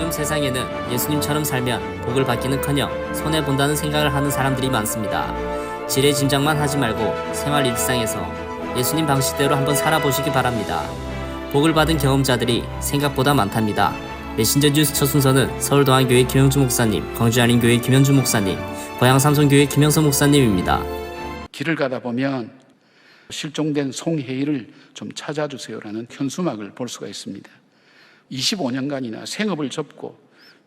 요즘 세상에는 예수님처럼 살면 복을 받기는커녕 손해본다는 생각을 하는 사람들이 많습니다. 지레짐작만 하지 말고 생활 일상에서 예수님 방식대로 한번 살아보시기 바랍니다. 복을 받은 경험자들이 생각보다 많답니다. 메신저 뉴스 첫 순서는 서울동안교회 김영주 목사님, 광주한인교회 김현주 목사님, 고양삼성교회 김영서 목사님입니다. 길을 가다 보면 실종된 송혜일을 좀 찾아주세요라는 현수막을 볼 수가 있습니다. 25년간이나 생업을 접고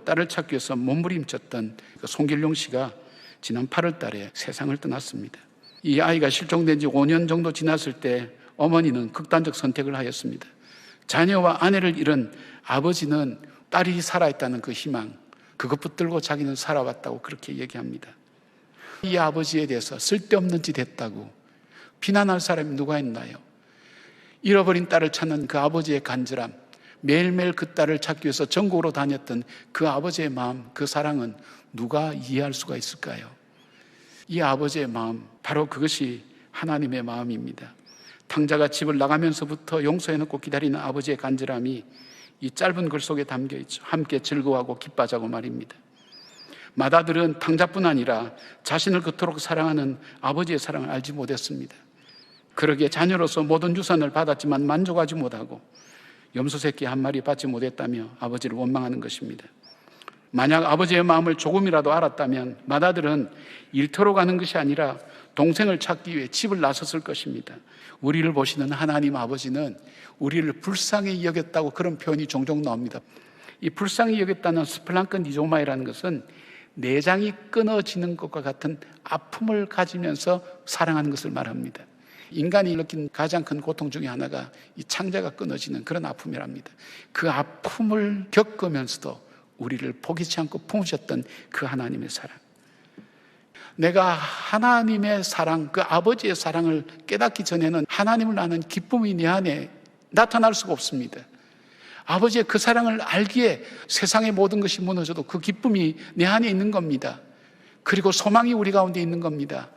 딸을 찾기 위해서 몸부림쳤던 송길용 씨가 지난 8월 달에 세상을 떠났습니다. 이 아이가 실종된 지 5년 정도 지났을 때 어머니는 극단적 선택을 하였습니다. 자녀와 아내를 잃은 아버지는 딸이 살아있다는 그 희망, 그것 붙들고 자기는 살아왔다고 그렇게 얘기합니다. 이 아버지에 대해서 쓸데없는 짓 했다고 비난할 사람이 누가 있나요? 잃어버린 딸을 찾는 그 아버지의 간절함, 매일매일 그 딸을 찾기 위해서 전국으로 다녔던 그 아버지의 마음, 그 사랑은 누가 이해할 수가 있을까요? 이 아버지의 마음, 바로 그것이 하나님의 마음입니다. 탕자가 집을 나가면서부터 용서해놓고 기다리는 아버지의 간절함이 이 짧은 글 속에 담겨 있죠. 함께 즐거워하고 기뻐하자고 말입니다. 맏아들은 탕자뿐 아니라 자신을 그토록 사랑하는 아버지의 사랑을 알지 못했습니다. 그러기에 자녀로서 모든 유산을 받았지만 만족하지 못하고 염소 새끼 한 마리 받지 못했다며 아버지를 원망하는 것입니다. 만약 아버지의 마음을 조금이라도 알았다면 맏아들은 일터로 가는 것이 아니라 동생을 찾기 위해 집을 나섰을 것입니다. 우리를 보시는 하나님 아버지는 우리를 불쌍히 여겼다고 그런 표현이 종종 나옵니다. 이 불쌍히 여겼다는 스플랑크 니조마이라는 것은 내장이 끊어지는 것과 같은 아픔을 가지면서 사랑하는 것을 말합니다. 인간이 느낀 가장 큰 고통 중에 하나가 이 창자가 끊어지는 그런 아픔이랍니다. 그 아픔을 겪으면서도 우리를 포기치 않고 품으셨던 그 하나님의 사랑, 내가 하나님의 사랑, 그 아버지의 사랑을 깨닫기 전에는 하나님을 아는 기쁨이 내 안에 나타날 수가 없습니다. 아버지의 그 사랑을 알기에 세상의 모든 것이 무너져도 그 기쁨이 내 안에 있는 겁니다. 그리고 소망이 우리 가운데 있는 겁니다.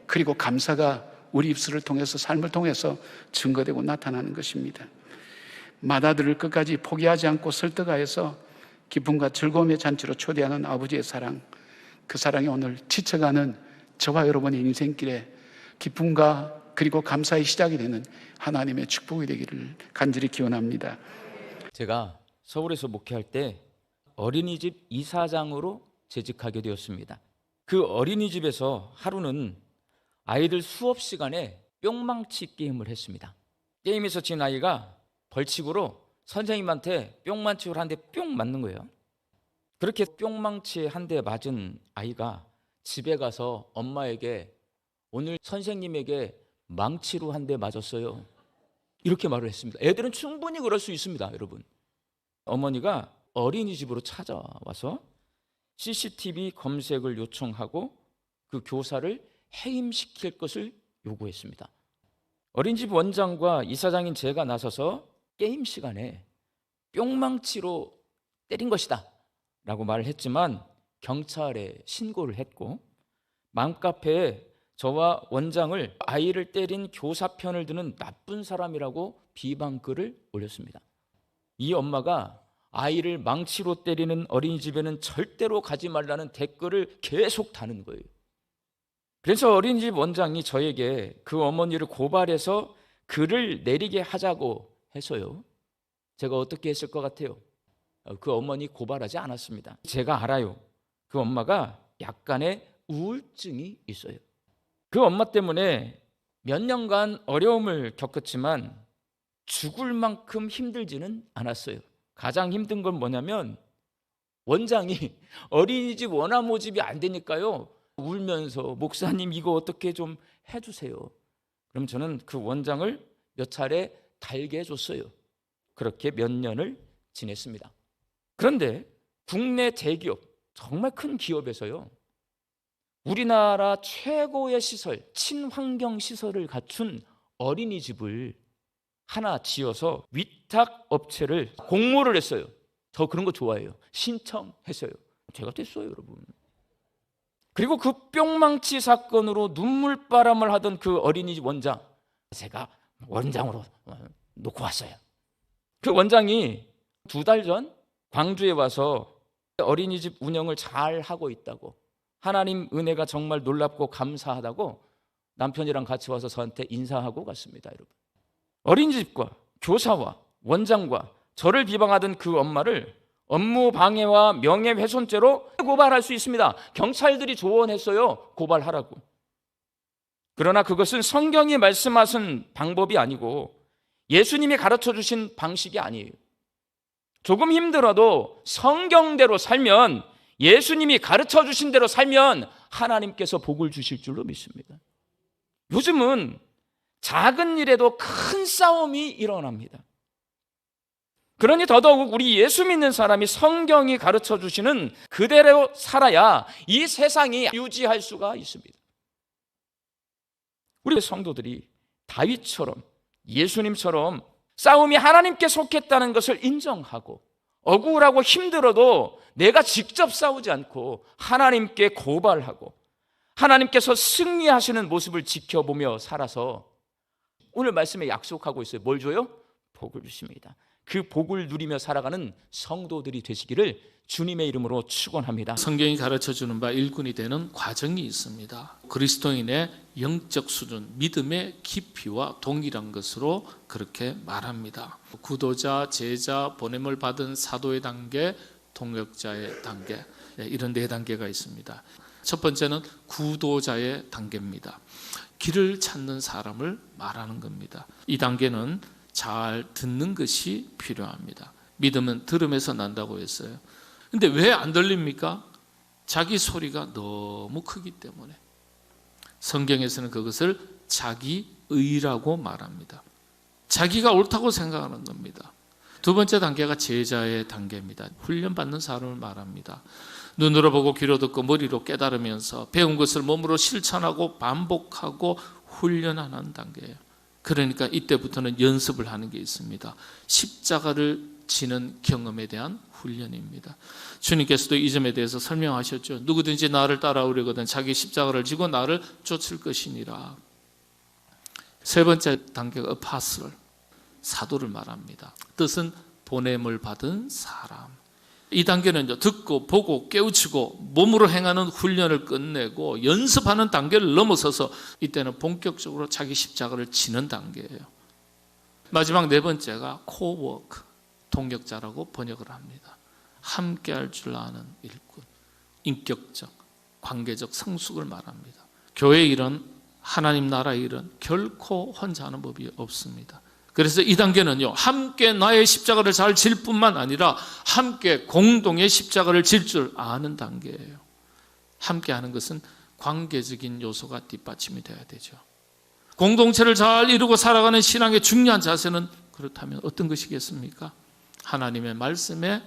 그리고 감사가 우리 입술을 통해서, 삶을 통해서 증거되고 나타나는 것입니다. 맏아들을 끝까지 포기하지 않고 설득하여서 기쁨과 즐거움의 잔치로 초대하는 아버지의 사랑, 그 사랑이 오늘 지쳐가는 저와 여러분의 인생길에 기쁨과 그리고 감사의 시작이 되는 하나님의 축복이 되기를 간절히 기원합니다. 제가 서울에서 목회할 때 어린이집 이사장으로 재직하게 되었습니다. 그 어린이집에서 하루는 아이들 수업 시간에 뿅망치 게임을 했습니다. 게임에서 진 아이가 벌칙으로 선생님한테 뿅망치를 한 대 뿅 맞는 거예요. 그렇게 뿅망치에 한 대 맞은 아이가 집에 가서 엄마에게 오늘 선생님에게 망치로 한 대 맞았어요, 이렇게 말을 했습니다. 애들은 충분히 그럴 수 있습니다, 여러분. 어머니가 어린이집으로 찾아와서 CCTV 검색을 요청하고 그 교사를 해임시킬 것을 요구했습니다. 어린이집 원장과 이사장인 제가 나서서 게임 시간에 뿅망치로 때린 것이다 라고 말을 했지만 경찰에 신고를 했고 맘카페에 저와 원장을 아이를 때린 교사 편을 드는 나쁜 사람이라고 비방글을 올렸습니다. 이 엄마가 아이를 망치로 때리는 어린이집에는 절대로 가지 말라는 댓글을 계속 다는 거예요. 그래서 어린이집 원장이 저에게 그 어머니를 고발해서 글을 내리게 하자고 해서요, 제가 어떻게 했을 것 같아요? 그 어머니 고발하지 않았습니다. 제가 알아요. 그 엄마가 약간의 우울증이 있어요. 그 엄마 때문에 몇 년간 어려움을 겪었지만 죽을 만큼 힘들지는 않았어요. 가장 힘든 건 뭐냐면 원장이 어린이집 원화 모집이 안 되니까요, 울면서 목사님 이거 어떻게 좀 해주세요. 그럼 저는 그 원장을 몇 차례 달게 해줬어요. 그렇게 몇 년을 지냈습니다. 그런데 국내 대기업, 정말 큰 기업에서요, 우리나라 최고의 시설, 친환경 시설을 갖춘 어린이집을 하나 지어서 위탁 업체를 공모를 했어요. 저 그런 거 좋아해요. 신청했어요. 제가 됐어요, 여러분. 그리고 그 뿅망치 사건으로 눈물바람을 하던 그 어린이집 원장, 제가 원장으로 놓고 왔어요. 그 원장이 2달 전 광주에 와서 어린이집 운영을 잘 하고 있다고, 하나님 은혜가 정말 놀랍고 감사하다고 남편이랑 같이 와서 저한테 인사하고 갔습니다. 여러분, 어린이집과 교사와 원장과 저를 비방하던 그 엄마를 업무 방해와 명예훼손죄로 고발할 수 있습니다. 경찰들이 조언했어요, 고발하라고. 그러나 그것은 성경이 말씀하신 방법이 아니고 예수님이 가르쳐 주신 방식이 아니에요. 조금 힘들어도 성경대로 살면, 예수님이 가르쳐 주신 대로 살면 하나님께서 복을 주실 줄로 믿습니다. 요즘은 작은 일에도 큰 싸움이 일어납니다. 그러니 더더욱 우리 예수 믿는 사람이 성경이 가르쳐 주시는 그대로 살아야 이 세상이 유지할 수가 있습니다. 우리 성도들이 다윗처럼, 예수님처럼 싸움이 하나님께 속했다는 것을 인정하고, 억울하고 힘들어도 내가 직접 싸우지 않고 하나님께 고발하고 하나님께서 승리하시는 모습을 지켜보며 살아서 오늘 말씀에 약속하고 있어요. 뭘 줘요? 복을 주십니다. 그 복을 누리며 살아가는 성도들이 되시기를 주님의 이름으로 축원합니다. 성경이 가르쳐주는 바 일꾼이 되는 과정이 있습니다. 그리스도인의 영적 수준, 믿음의 깊이와 동일한 것으로 그렇게 말합니다. 구도자, 제자, 보냄을 받은 사도의 단계, 동역자의 단계, 이런 네 단계가 있습니다. 첫 번째는 구도자의 단계입니다. 길을 찾는 사람을 말하는 겁니다. 이 단계는 잘 듣는 것이 필요합니다. 믿음은 들음에서 난다고 했어요. 근데 왜 안 들립니까? 자기 소리가 너무 크기 때문에. 성경에서는 그것을 자기의라고 말합니다. 자기가 옳다고 생각하는 겁니다. 두 번째 단계가 제자의 단계입니다. 훈련받는 사람을 말합니다. 눈으로 보고 귀로 듣고 머리로 깨달으면서 배운 것을 몸으로 실천하고 반복하고 훈련하는 단계예요. 그러니까 이때부터는 연습을 하는 게 있습니다. 십자가를 지는 경험에 대한 훈련입니다. 주님께서도 이 점에 대해서 설명하셨죠. 누구든지 나를 따라오려거든 자기 십자가를 지고 나를 쫓을 것이니라. 세 번째 단계가 아포스톨, 사도를 말합니다. 뜻은 보냄을 받은 사람. 이 단계는 듣고 보고 깨우치고 몸으로 행하는 훈련을 끝내고 연습하는 단계를 넘어서서 이때는 본격적으로 자기 십자가를 지는 단계예요. 마지막 네 번째가 코워크, 동역자라고 번역을 합니다. 함께 할 줄 아는 일꾼, 인격적, 관계적 성숙을 말합니다. 교회의 일은, 하나님 나라의 일은 결코 혼자 하는 법이 없습니다. 그래서 이 단계는요, 함께 나의 십자가를 잘 질 뿐만 아니라 함께 공동의 십자가를 질 줄 아는 단계예요. 함께 하는 것은 관계적인 요소가 뒷받침이 돼야 되죠. 공동체를 잘 이루고 살아가는 신앙의 중요한 자세는 그렇다면 어떤 것이겠습니까? 하나님의 말씀에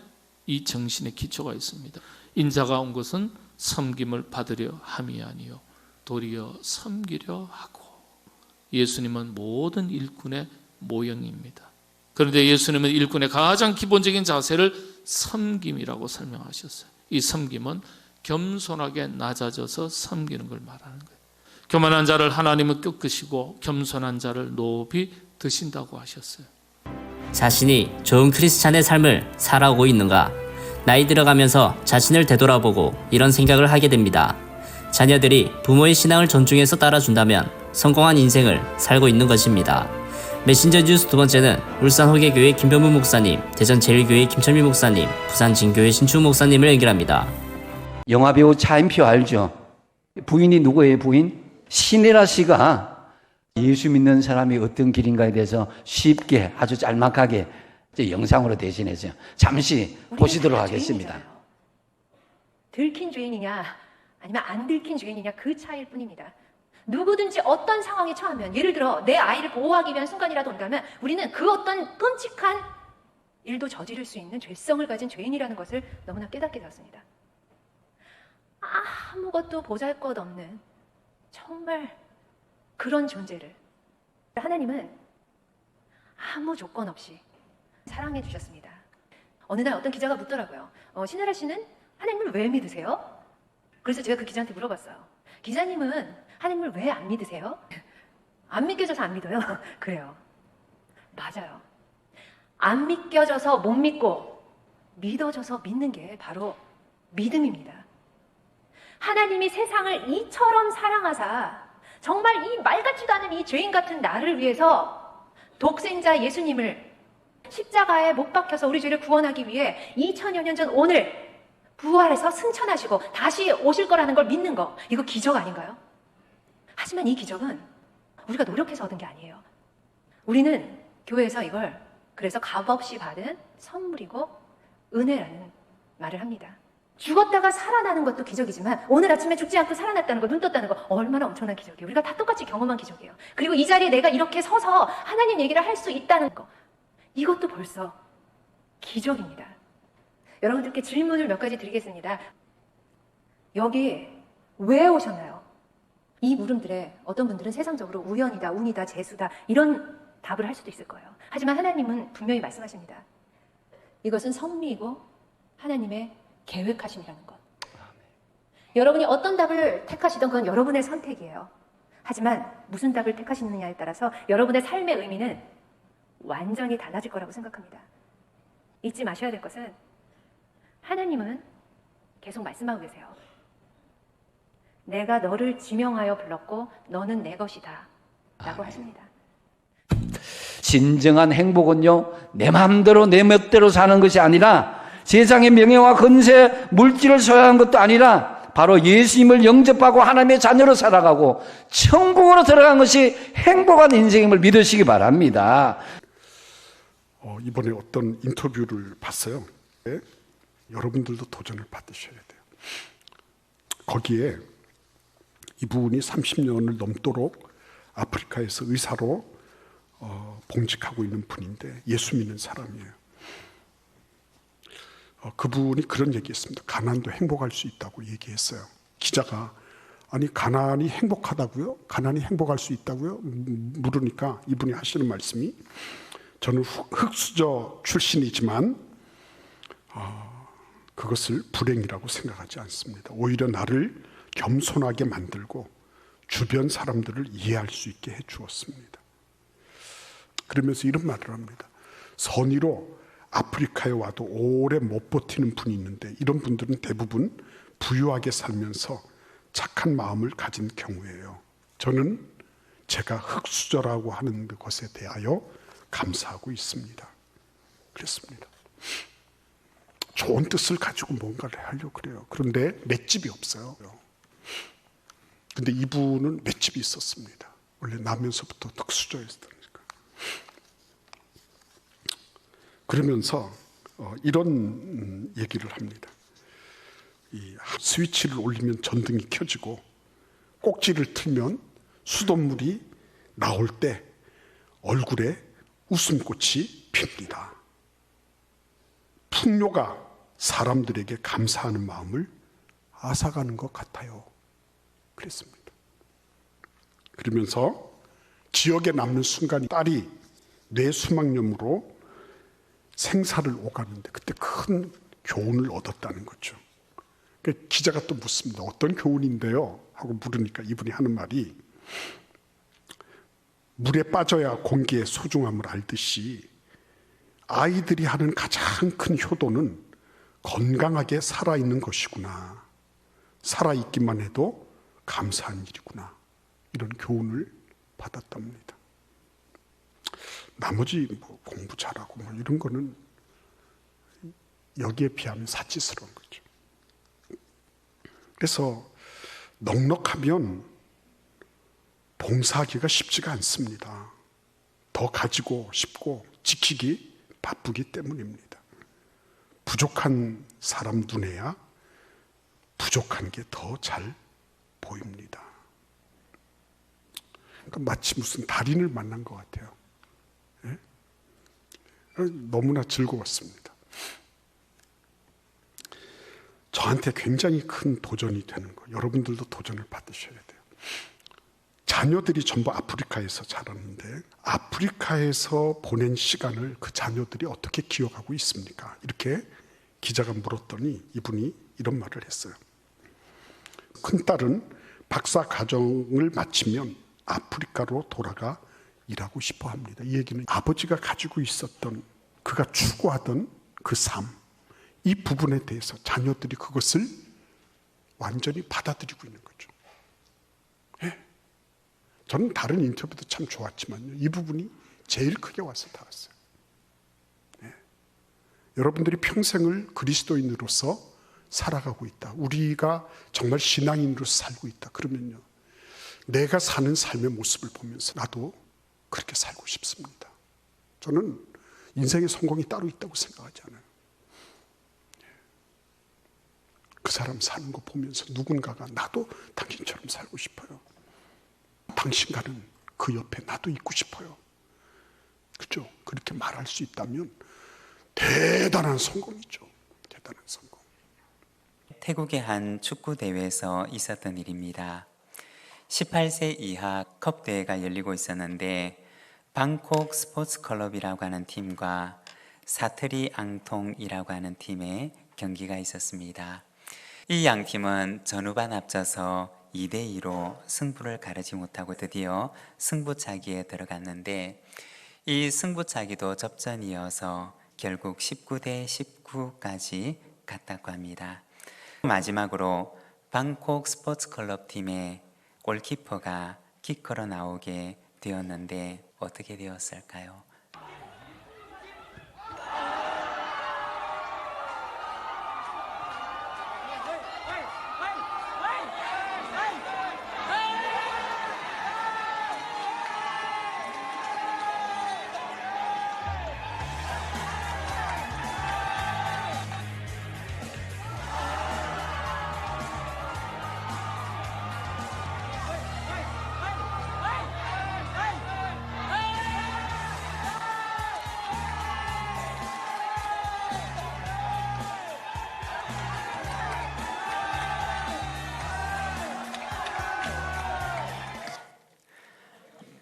이 정신의 기초가 있습니다. 인자가 온 것은 섬김을 받으려 함이 아니요 도리어 섬기려 하고. 예수님은 모든 일꾼의 모형입니다. 그런데 예수님은 일꾼의 가장 기본적인 자세를 섬김이라고 설명하셨어요. 이 섬김은 겸손하게 낮아져서 섬기는 걸 말하는 거예요. 교만한 자를 하나님은 꺾으시고 겸손한 자를 높이 드신다고 하셨어요. 자신이 좋은 크리스찬의 삶을 살아오고 있는가? 나이 들어가면서 자신을 되돌아보고 이런 생각을 하게 됩니다. 자녀들이 부모의 신앙을 존중해서 따라준다면 성공한 인생을 살고 있는 것입니다. 메신저 뉴스 두 번째는 울산 호계교회 김병문 목사님, 대전 제일교회 김철미 목사님, 부산 진교회 신충 목사님을 연결합니다. 영화배우 차인표 알죠? 부인이 누구예요? 부인? 신혜라 씨가 예수 믿는 사람이 어떤 길인가에 대해서 쉽게 아주 짤막하게 영상으로 대신해서 잠시 보시도록 하겠습니다. 들킨 죄인이냐 아니면 안 들킨 죄인이냐 그 차이일 뿐입니다. 누구든지 어떤 상황에 처하면, 예를 들어 내 아이를 보호하기 위한 순간이라도 온다면 우리는 그 어떤 끔찍한 일도 저지를 수 있는 죄성을 가진 죄인이라는 것을 너무나 깨닫게 되었습니다. 아무것도 보잘것없는 정말 그런 존재를 하나님은 아무 조건 없이 사랑해 주셨습니다. 어느 날 어떤 기자가 묻더라고요. 신혜라 씨는 하나님을 왜 믿으세요? 그래서 제가 그 기자한테 물어봤어요. 기자님은 하나님을 왜 안 믿으세요? 안 믿겨져서 안 믿어요. 그래요. 맞아요. 안 믿겨져서 못 믿고 믿어져서 믿는 게 바로 믿음입니다. 하나님이 세상을 이처럼 사랑하사 정말 이 말 같지도 않은 이 죄인 같은 나를 위해서 독생자 예수님을 십자가에 못 박혀서 우리 죄를 구원하기 위해 2000여 년 전 오늘 부활해서 승천하시고 다시 오실 거라는 걸 믿는 거, 이거 기적 아닌가요? 하지만 이 기적은 우리가 노력해서 얻은 게 아니에요. 우리는 교회에서 이걸 그래서 값없이 받은 선물이고 은혜라는 말을 합니다. 죽었다가 살아나는 것도 기적이지만 오늘 아침에 죽지 않고 살아났다는 거, 눈 떴다는 거 얼마나 엄청난 기적이에요. 우리가 다 똑같이 경험한 기적이에요. 그리고 이 자리에 내가 이렇게 서서 하나님 얘기를 할 수 있다는 거, 이것도 벌써 기적입니다. 여러분들께 질문을 몇 가지 드리겠습니다. 여기 왜 오셨나요? 이 물음들에 어떤 분들은 세상적으로 우연이다, 운이다, 재수다 이런 답을 할 수도 있을 거예요. 하지만 하나님은 분명히 말씀하십니다. 이것은 섭리이고 하나님의 계획하심이라는 것. 여러분이 어떤 답을 택하시던 건 여러분의 선택이에요. 하지만 무슨 답을 택하시느냐에 따라서 여러분의 삶의 의미는 완전히 달라질 거라고 생각합니다. 잊지 마셔야 될 것은 하나님은 계속 말씀하고 계세요. 내가 너를 지명하여 불렀고 너는 내 것이다 라고 하십니다. 진정한 행복은요, 내 마음대로 내 멋대로 사는 것이 아니라 세상의 명예와 건세, 물질을 소유하는 것도 아니라 바로 예수님을 영접하고 하나님의 자녀로 살아가고 천국으로 들어간 것이 행복한 인생임을 믿으시기 바랍니다. 이번에 어떤 인터뷰를 봤어요. 네? 여러분들도 도전을 받으셔야 돼요. 거기에 이분이 30년을 넘도록 아프리카에서 의사로 봉직하고 있는 분인데 예수 믿는 사람이에요. 그분이 그런 얘기했습니다. 가난도 행복할 수 있다고 얘기했어요. 기자가 아니 가난이 행복하다고요? 가난이 행복할 수 있다고요? 물으니까 이분이 하시는 말씀이 저는 흙수저 출신이지만 그것을 불행이라고 생각하지 않습니다. 오히려 나를 겸손하게 만들고 주변 사람들을 이해할 수 있게 해주었습니다. 그러면서 이런 말을 합니다. 선의로 아프리카에 와도 오래 못 버티는 분이 있는데 이런 분들은 대부분 부유하게 살면서 착한 마음을 가진 경우예요. 저는 제가 흙수저라고 하는 것에 대하여 감사하고 있습니다. 그랬습니다. 좋은 뜻을 가지고 뭔가를 하려고 그래요. 그런데 맷집이 없어요. 근데 이분은 맷집이 있었습니다. 원래 나면서부터 흙수저였으니까. 그러면서 이런 얘기를 합니다. 이 스위치를 올리면 전등이 켜지고 꼭지를 틀면 수돗물이 나올 때 얼굴에 웃음꽃이 핍니다. 풍요가 사람들에게 감사하는 마음을 앗아가는 것 같아요. 그랬습니다. 그러면서 기억에 남는 순간이 딸이 뇌수막염으로 생사를 오가는데 그때 큰 교훈을 얻었다는 거죠. 기자가 또 묻습니다. 어떤 교훈인데요? 하고 물으니까 이분이 하는 말이 물에 빠져야 공기의 소중함을 알듯이 아이들이 하는 가장 큰 효도는 건강하게 살아있는 것이구나. 살아있기만 해도 감사한 일이구나. 이런 교훈을 받았답니다. 나머지 뭐 공부 잘하고 뭐 이런 거는 여기에 비하면 사치스러운 거죠. 그래서 넉넉하면 봉사하기가 쉽지가 않습니다. 더 가지고 싶고 지키기 바쁘기 때문입니다. 부족한 사람 눈에야 부족한 게 더 잘 보입니다. 그러니까 마치 무슨 달인을 만난 것 같아요. 예? 너무나 즐거웠습니다. 저한테 굉장히 큰 도전이 되는 거, 여러분들도 도전을 받으셔야 돼요. 자녀들이 전부 아프리카에서 자랐는데 아프리카에서 보낸 시간을 그 자녀들이 어떻게 기억하고 있습니까? 이렇게 기자가 물었더니 이분이 이런 말을 했어요. 큰딸은 박사 과정을 마치면 아프리카로 돌아가 일하고 싶어 합니다. 이 얘기는 아버지가 가지고 있었던, 그가 추구하던 그 삶, 이 부분에 대해서 자녀들이 그것을 완전히 받아들이고 있는 거죠. 예. 저는 다른 인터뷰도 참 좋았지만요, 이 부분이 제일 크게 와서 닿았어요. 예. 여러분들이 평생을 그리스도인으로서 살아가고 있다, 우리가 정말 신앙인으로서 살고 있다 그러면요, 내가 사는 삶의 모습을 보면서 나도 그렇게 살고 싶습니다. 저는 인생의 성공이 따로 있다고 생각하지 않아요. 그 사람 사는 거 보면서 누군가가 나도 당신처럼 살고 싶어요. 당신과는 그 옆에 나도 있고 싶어요. 그렇죠? 그렇게 말할 수 있다면 대단한 성공이죠. 대단한 성공. 태국의 한 축구 대회에서 있었던 일입니다. 18세 이하 컵 대회가 열리고 있었는데 방콕 스포츠 클럽이라고 하는 팀과 사트리 앙통이라고 하는 팀의 경기가 있었습니다. 이 양 팀은 전후반 합쳐서 2대2로 승부를 가르지 못하고 드디어 승부차기에 들어갔는데, 이 승부차기도 접전이어서 결국 19대 19까지 갔다고 합니다. 마지막으로 방콕 스포츠 클럽 팀의 골키퍼가 키커로 나오게 되었는데 어떻게 되었을까요?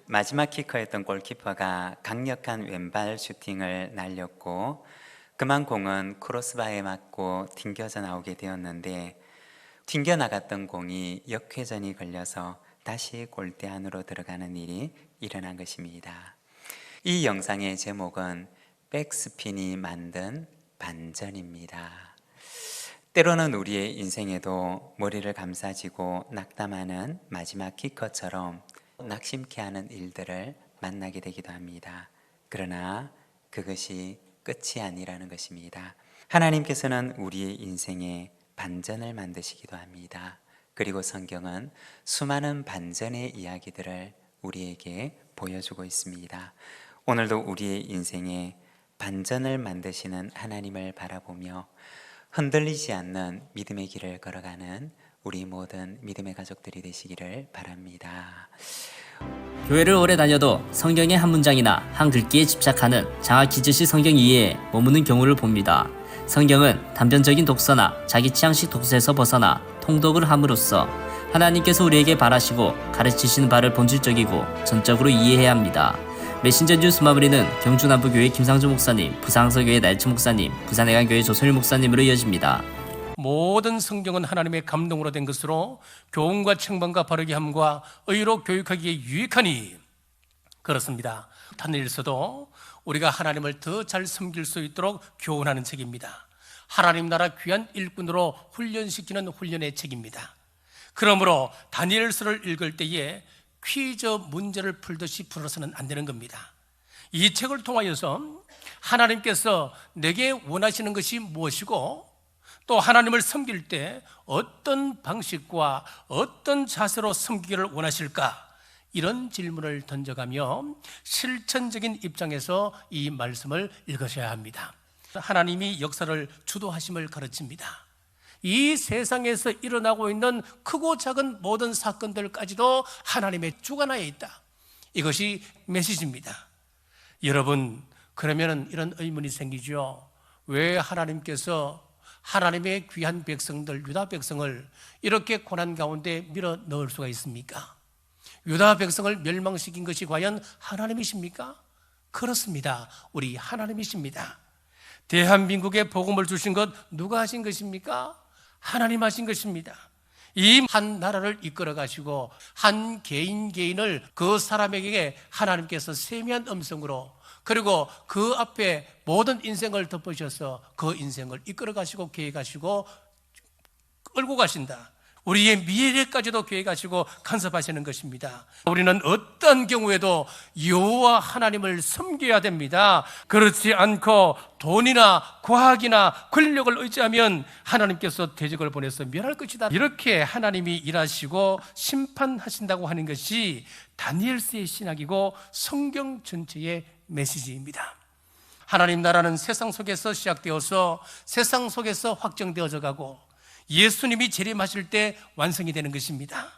마지막 키커였던 골키퍼가 강력한 왼발 슈팅을 날렸고, 그만 공은 크로스바에 맞고 튕겨져 나오게 되었는데, 튕겨 나갔던 공이 역회전이 걸려서 다시 골대 안으로 들어가는 일이 일어난 것입니다. 이 영상의 제목은 백스핀이 만든 반전입니다. 때로는 우리의 인생에도 머리를 감싸지고 낙담하는 마지막 키커처럼 낙심케 하는 일들을 만나게 되기도 합니다. 그러나 그것이 끝이 아니라는 것입니다. 하나님께서는 우리의 인생에 반전을 만드시기도 합니다. 그리고 성경은 수많은 반전의 이야기들을 우리에게 보여주고 있습니다. 오늘도 우리의 인생에 반전을 만드시는 하나님을 바라보며 흔들리지 않는 믿음의 길을 걸어가는 우리 모든 믿음의 가족들이 되시기를 바랍니다. 교회를 오래 다녀도 성경의 한 문장이나 한 글귀에 집착하는 장학 기즈시 성경 이해에 머무는 경우를 봅니다. 성경은 단편적인 독서나 자기 취향식 독서에서 벗어나 통독을 함으로써 하나님께서 우리에게 바라시고 가르치시는 바를 본질적이고 전적으로 이해해야 합니다. 메신저 뉴스 마무리는 경주남부교회 김상주 목사님, 부산항서교회 날치 목사님, 부산해관교회 조선일 목사님으로 이어집니다. 모든 성경은 하나님의 감동으로 된 것으로 교훈과 책망과 바르게 함과 의로 교육하기에 유익하니, 그렇습니다. 다니엘서도 우리가 하나님을 더 잘 섬길 수 있도록 교훈하는 책입니다. 하나님 나라 귀한 일꾼으로 훈련시키는 훈련의 책입니다. 그러므로 다니엘서를 읽을 때에 퀴즈 문제를 풀듯이 풀어서는 안 되는 겁니다. 이 책을 통하여서 하나님께서 내게 원하시는 것이 무엇이고, 또 하나님을 섬길 때 어떤 방식과 어떤 자세로 섬기기를 원하실까, 이런 질문을 던져가며 실천적인 입장에서 이 말씀을 읽으셔야 합니다. 하나님이 역사를 주도하심을 가르칩니다. 이 세상에서 일어나고 있는 크고 작은 모든 사건들까지도 하나님의 주관하에 있다. 이것이 메시지입니다. 여러분, 그러면 이런 의문이 생기죠. 왜 하나님께서 하나님의 귀한 백성들, 유다 백성을 이렇게 고난 가운데 밀어 넣을 수가 있습니까? 유다 백성을 멸망시킨 것이 과연 하나님이십니까? 그렇습니다. 우리 하나님이십니다. 대한민국에 복음을 주신 것 누가 하신 것입니까? 하나님 하신 것입니다. 이 한 나라를 이끌어 가시고 한 개인을 그 사람에게 하나님께서 세미한 음성으로 그리고 그 앞에 모든 인생을 덮으셔서 그 인생을 이끌어 가시고 계획하시고 끌고 가신다. 우리의 미래까지도 계획하시고 간섭하시는 것입니다. 우리는 어떤 경우에도 여호와 하나님을 섬겨야 됩니다. 그렇지 않고 돈이나 과학이나 권력을 의지하면 하나님께서 대적을 보내서 멸할 것이다. 이렇게 하나님이 일하시고 심판하신다고 하는 것이 다니엘서의 신학이고 성경 전체의 메시지입니다. 하나님 나라는 세상 속에서 시작되어서 세상 속에서 확정되어져 가고 예수님이 재림하실 때 완성이 되는 것입니다.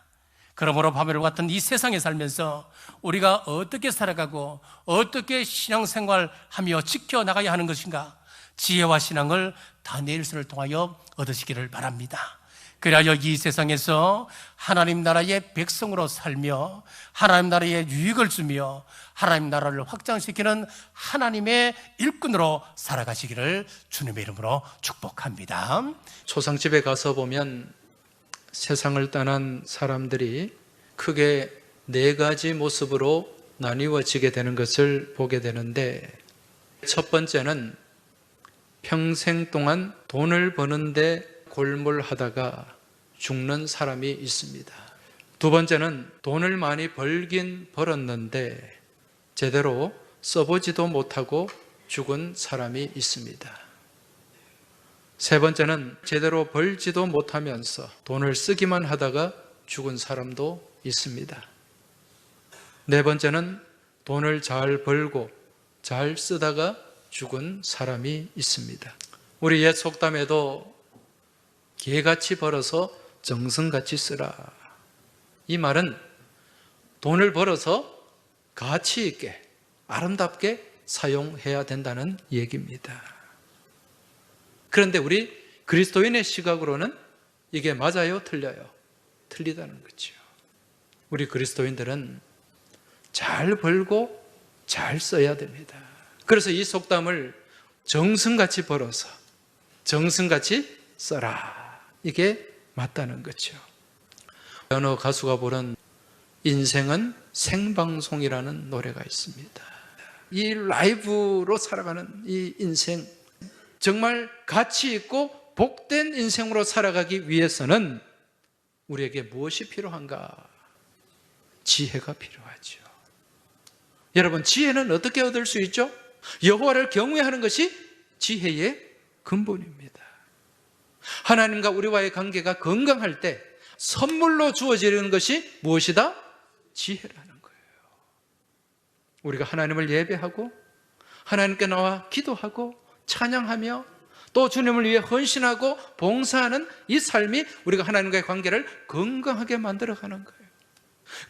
그러므로 바벨론 같은 이 세상에 살면서 우리가 어떻게 살아가고 어떻게 신앙생활하며 지켜나가야 하는 것인가, 지혜와 신앙을 다니엘서를 통하여 얻으시기를 바랍니다. 그리하여 이 세상에서 하나님 나라의 백성으로 살며 하나님 나라의 유익을 주며 하나님 나라를 확장시키는 하나님의 일꾼으로 살아가시기를 주님의 이름으로 축복합니다. 초상집에 가서 보면 세상을 떠난 사람들이 크게 4가지 모습으로 나뉘어지게 되는 것을 보게 되는데, 첫 번째는 평생 동안 돈을 버는데 골몰하다가 죽는 사람이 있습니다. 두 번째는 돈을 많이 벌긴 벌었는데 제대로 써보지도 못하고 죽은 사람이 있습니다. 세 번째는 제대로 벌지도 못하면서 돈을 쓰기만 하다가 죽은 사람도 있습니다. 네 번째는 돈을 잘 벌고 잘 쓰다가 죽은 사람이 있습니다. 우리 옛 속담에도 개같이 벌어서 정성같이 쓰라. 이 말은 돈을 벌어서 가치 있게 아름답게 사용해야 된다는 얘기입니다. 그런데 우리 그리스도인의 시각으로는 이게 맞아요? 틀려요? 틀리다는 거죠. 우리 그리스도인들은 잘 벌고 잘 써야 됩니다. 그래서 이 속담을 정성같이 벌어서 정성같이 써라. 이게 맞다는 거죠. 어느 가수가 부른 인생은 생방송이라는 노래가 있습니다. 이 라이브로 살아가는 이 인생, 정말 가치 있고 복된 인생으로 살아가기 위해서는 우리에게 무엇이 필요한가? 지혜가 필요하죠. 여러분, 지혜는 어떻게 얻을 수 있죠? 여호와를 경외하는 것이 지혜의 근본입니다. 하나님과 우리와의 관계가 건강할 때 선물로 주어지는 것이 무엇이다? 지혜라는 거예요. 우리가 하나님을 예배하고 하나님께 나와 기도하고 찬양하며 또 주님을 위해 헌신하고 봉사하는 이 삶이 우리가 하나님과의 관계를 건강하게 만들어가는 거예요.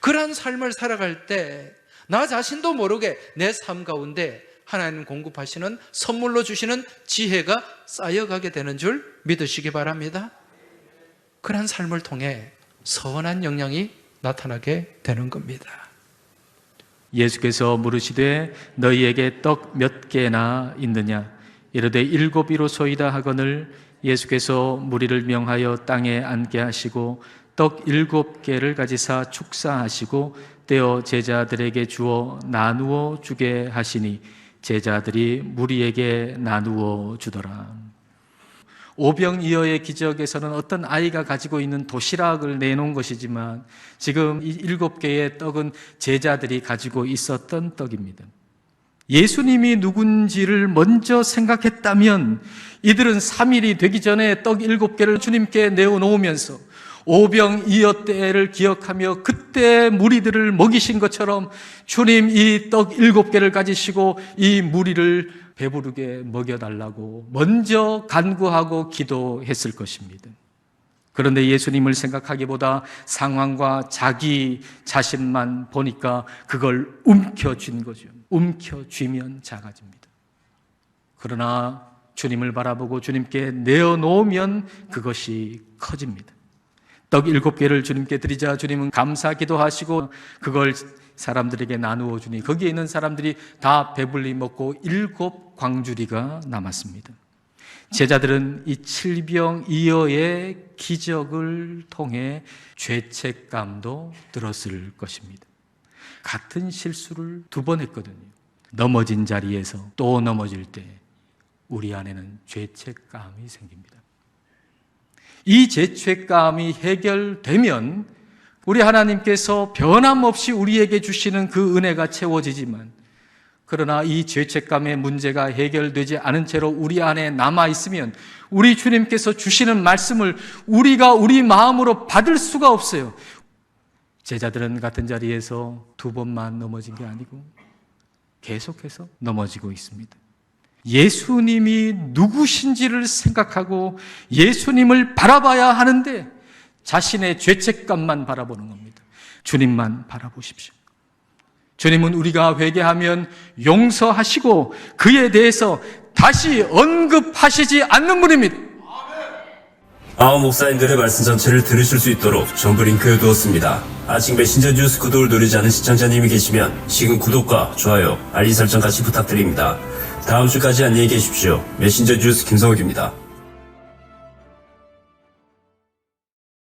그러한 삶을 살아갈 때 나 자신도 모르게 내 삶 가운데 하나님 공급하시는 선물로 주시는 지혜가 쌓여가게 되는 줄 믿으시기 바랍니다. 그러한 삶을 통해 선한 영향이 나타나게 되는 겁니다. 예수께서 물으시되 너희에게 떡 몇 개나 있느냐? 이르되 7이로소이다 하거늘 예수께서 무리를 명하여 땅에 앉게 하시고 떡 7개를 가지사 축사하시고 떼어 제자들에게 주어 나누어 주게 하시니 제자들이 무리에게 나누어 주더라. 오병이어의 기적에서는 어떤 아이가 가지고 있는 도시락을 내놓은 것이지만 지금 이 7개의 떡은 제자들이 가지고 있었던 떡입니다. 예수님이 누군지를 먼저 생각했다면 이들은 3일이 되기 전에 떡 7개를 주님께 내어놓으면서 오병이어 때를 기억하며 그때 무리들을 먹이신 것처럼 주님 이 떡 7개를 가지시고 이 무리를 배부르게 먹여달라고 먼저 간구하고 기도했을 것입니다. 그런데 예수님을 생각하기보다 상황과 자기 자신만 보니까 그걸 움켜쥔 거죠. 움켜쥐면 작아집니다. 그러나 주님을 바라보고 주님께 내어놓으면 그것이 커집니다. 떡 7개를 주님께 드리자 주님은 감사 기도하시고 그걸 사람들에게 나누어 주니 거기에 있는 사람들이 다 배불리 먹고 7 광주리가 남았습니다. 제자들은 이 칠병이어의 기적을 통해 죄책감도 들었을 것입니다. 같은 실수를 2번 했거든요. 넘어진 자리에서 또 넘어질 때 우리 안에는 죄책감이 생깁니다. 이 죄책감이 해결되면 우리 하나님께서 변함없이 우리에게 주시는 그 은혜가 채워지지만, 그러나 이 죄책감의 문제가 해결되지 않은 채로 우리 안에 남아있으면 우리 주님께서 주시는 말씀을 우리가 우리 마음으로 받을 수가 없어요. 제자들은 같은 자리에서 2번만 넘어진 게 아니고 계속해서 넘어지고 있습니다. 예수님이 누구신지를 생각하고 예수님을 바라봐야 하는데 자신의 죄책감만 바라보는 겁니다. 주님만 바라보십시오. 주님은 우리가 회개하면 용서하시고 그에 대해서 다시 언급하시지 않는 분입니다. 아홉 목사님들의 말씀 전체를 들으실 수 있도록 전부 링크해 두었습니다. 아직 메신저 뉴스 구독을 누르지 않은 시청자님이 계시면 지금 구독과 좋아요, 알림 설정까지 부탁드립니다. 다음 주까지 안녕히 계십시오. 메신저 뉴스 김성욱입니다.